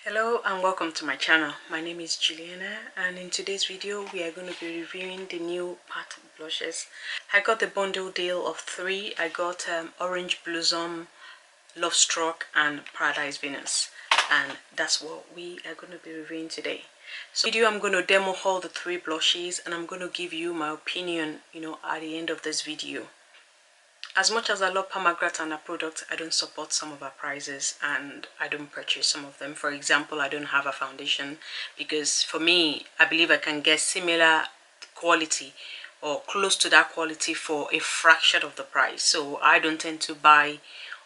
Hello and welcome to my channel. My name is Juliana, and in today's video we are going to be reviewing the new Pat blushes. I got the bundle deal of 3. I got Orange Blossom, Lovestruck and Paradise Venus, and that's what we are going to be reviewing today. So in this video I'm going to demo haul the 3 blushes, and I'm going to give you my opinion, at the end of this video. As much as I love Mcgrath and her products, I don't support some of her prices and I don't purchase some of them. For example, I don't have a foundation because for me, I believe I can get similar quality or close to that quality for a fraction of the price. So I don't tend to buy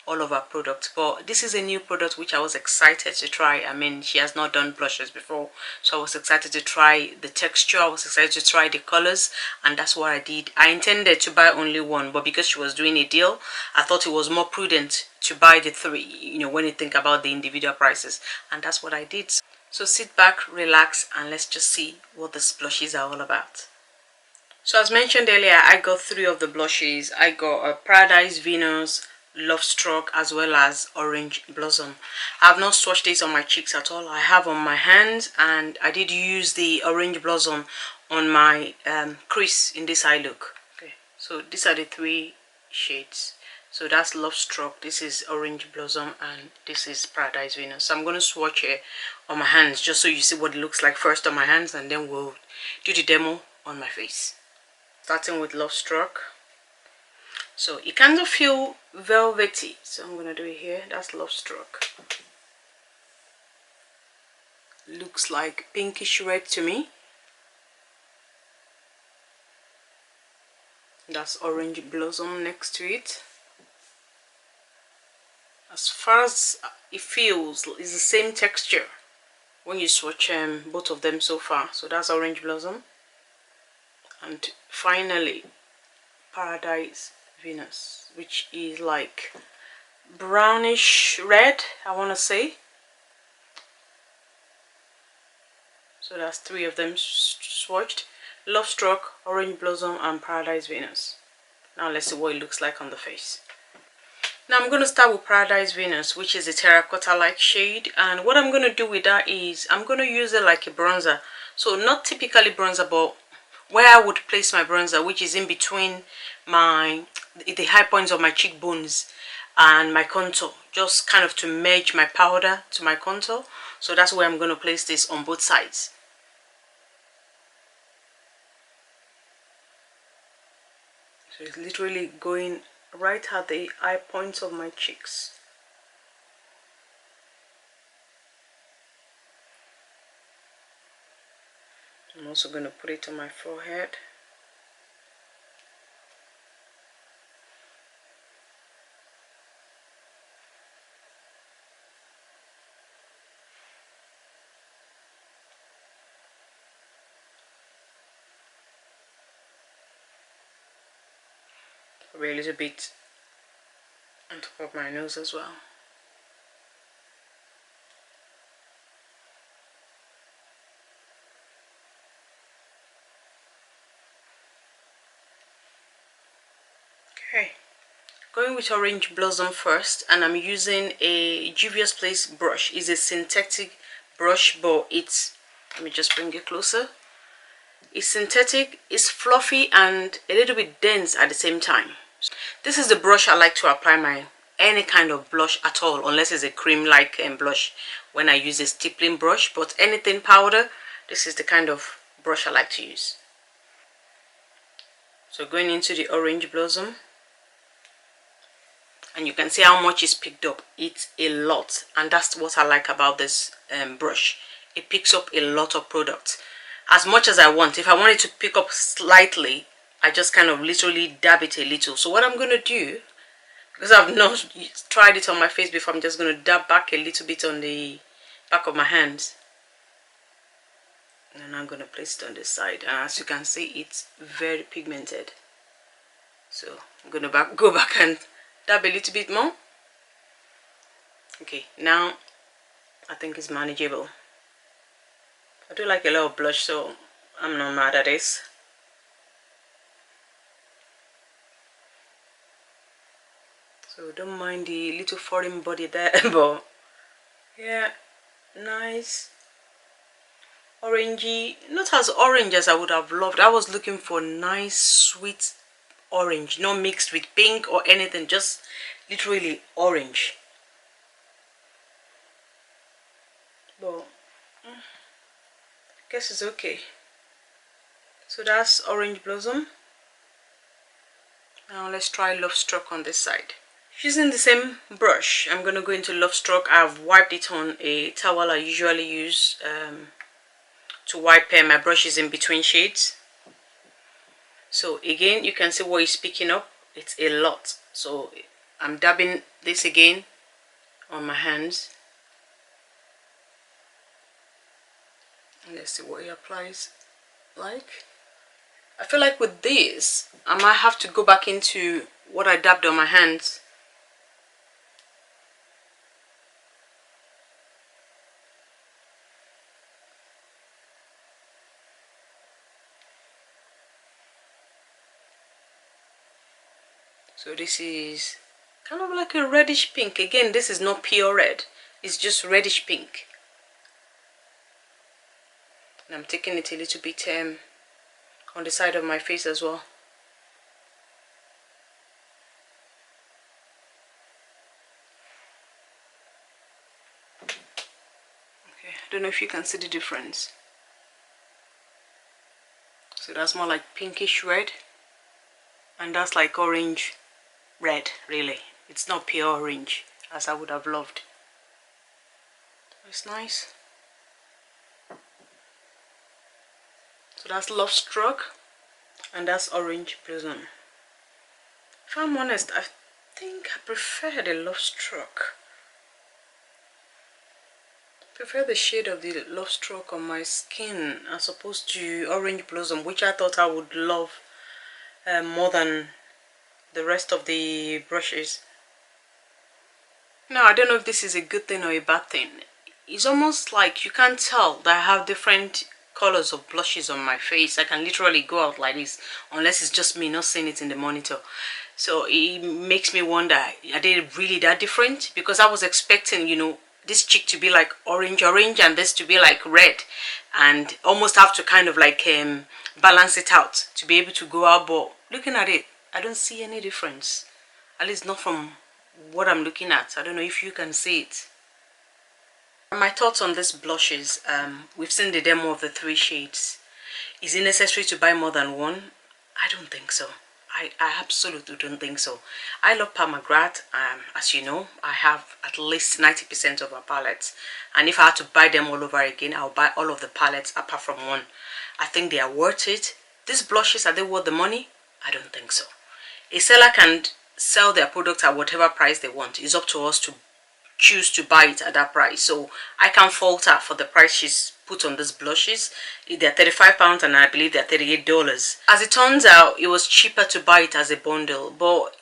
all of our products, but this is a new product which I was excited to try. I mean, she has not done blushes before, so I was excited to try the texture, I was excited to try the colors, and that's what I did. I intended to buy only one, but because she was doing a deal, I thought it was more prudent to buy the 3, when you think about the individual prices, and that's what I did. So sit back, relax, and let's just see what the blushes are all about. So as mentioned earlier, I got 3 of the blushes. I got a Paradise Venus, Lovestruck, as well as Orange Blossom. I have not swatched this on my cheeks at all. I have on my hands, and I did use the Orange Blossom on my crease in this eye look. Okay, so these are the 3 shades. So that's Lovestruck, this is Orange Blossom, and this is Paradise Venus. So I'm going to swatch it on my hands just so you see what it looks like first on my hands, and then we'll do the demo on my face. Starting with Lovestruck. So it kind of feel velvety, so I'm gonna do it here. That's Lovestruck. Looks like pinkish red to me. That's Orange Blossom next to it. As far as it feels, it's the same texture when you swatch both of them so far. So that's Orange Blossom, and finally Paradise Venus, which is like brownish red, I want to say. So that's 3 of them swatched: Lovestruck, Orange Blossom and Paradise Venus. Now let's see what it looks like on the face. Now I'm going to start with Paradise Venus, which is a terracotta like shade, and what I'm going to do with that is I'm going to use it like a bronzer. So not typically bronzer, but where I would place my bronzer, which is in between the high points of my cheekbones and my contour, just kind of to merge my powder to my contour. So that's where I'm going to place this on both sides. So it's literally going right at the high points of my cheeks. I'm also going to put it on my forehead. Probably a little bit on top of my nose as well. Okay, going with Orange Blossom first, and I'm using a Juvia's Place brush. It's a synthetic brush, but it's, let me just bring it closer. It's synthetic, it's fluffy and a little bit dense at the same time. This is the brush I like to apply any kind of blush at all, unless it's a cream like blush when I use a stippling brush. But anything powder, this is the kind of brush I like to use. So going into the Orange Blossom, and you can see how much is picked up. It's a lot, and that's what I like about this brush. It picks up a lot of product, as much as I want. If I want it to pick up slightly, I just kind of literally dab it a little. So what I'm going to do, because I've not tried it on my face before, I'm just going to dab back a little bit on the back of my hands, and I'm going to place it on this side. And as you can see, it's very pigmented. So I'm going to go back and dab a little bit more. Okay, now I think it's manageable. I do like a lot of blush, so I'm not mad at this. So don't mind the little foreign body there, but yeah, nice orangey, not as orange as I would have loved. I was looking for nice sweet orange, not mixed with pink or anything, just literally orange. But I guess it's okay. So that's Orange Blossom. Now let's try Lovestruck on this side. Using the same brush, I'm going to go into Lovestruck. I've wiped it on a towel I usually use to wipe my brushes in between shades. So again, you can see what is picking up. It's a lot. So I'm dabbing this again on my hands. Let's see what it applies like. I feel like with this, I might have to go back into what I dabbed on my hands. So this is kind of like a reddish pink. Again, this is not pure red. It's just reddish pink. And I'm taking it a little bit on the side of my face as well. Okay, I don't know if you can see the difference. So that's more like pinkish red, and that's like orange red, really. It's not pure orange as I would have loved. It's nice. So that's Lovestruck, and that's Orange Blossom. If I'm honest, I think I prefer the Lovestruck. I prefer the shade of the Lovestruck on my skin as opposed to Orange Blossom, which I thought I would love more than the rest of the brushes. Now, I don't know if this is a good thing or a bad thing. It's almost like you can't tell that I have different colors of blushes on my face. I can literally go out like this unless it's just me not seeing it in the monitor. So it makes me wonder, are they really that different? Because I was expecting, you know, this cheek to be like orange and this to be like red, and almost have to kind of like balance it out to be able to go out. But looking at it, I don't see any difference, at least not from what I'm looking at. I don't know if you can see it. My thoughts on these blushes, we've seen the demo of the 3 shades. Is it necessary to buy more than one? I don't think so. I absolutely don't think so. I love Mcgrath. As you know, I have at least 90% of our palettes, and if I had to buy them all over again, I'll buy all of the palettes apart from one. I think they are worth it. These blushes, are they worth the money? I don't think so. A seller can sell their product at whatever price they want. It's up to us to choose to buy it at that price. So I can't fault her for the price she's put on these blushes. They're £35 and I believe they're $38. As it turns out, it was cheaper to buy it as a bundle, but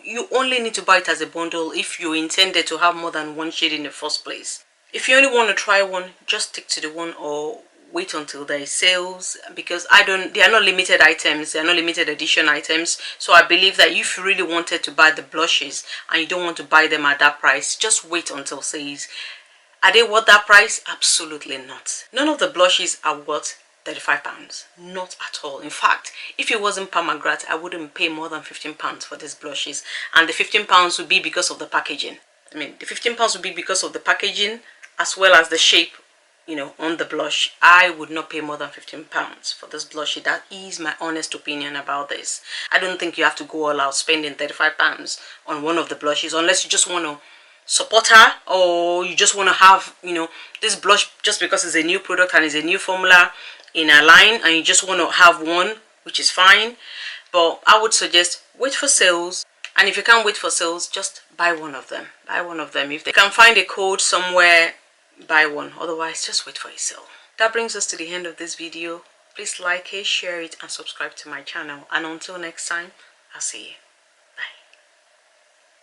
you only need to buy it as a bundle if you intended to have more than one shade in the first place. If you only want to try one, just stick to the one, or wait until there is sales, because they are not limited items, they are not limited edition items. So I believe that if you really wanted to buy the blushes and you don't want to buy them at that price, just wait until sales. Are they worth that price? Absolutely not. None of the blushes are worth £35. Not at all. In fact, if it wasn't Mcgrath, I wouldn't pay more than £15 for these blushes, and the £15 would be because of the packaging. I mean, the £15 would be because of the packaging as well as the shape, you know, on the blush. I would not pay more than £15 for this blush. That is my honest opinion about this. I don't think you have to go all out spending £35 on one of the blushes unless you just want to support her, or you just want to have, you know, this blush just because it's a new product and it's a new formula in a line, and you just want to have one, which is fine. But I would suggest wait for sales, and if you can't wait for sales, just buy one of them. Buy one of them. If they can find a code somewhere, buy one. Otherwise, just wait for a sale. That brings us to the end of this video. Please like it, share it, and subscribe to my channel. And until next time, I'll see you.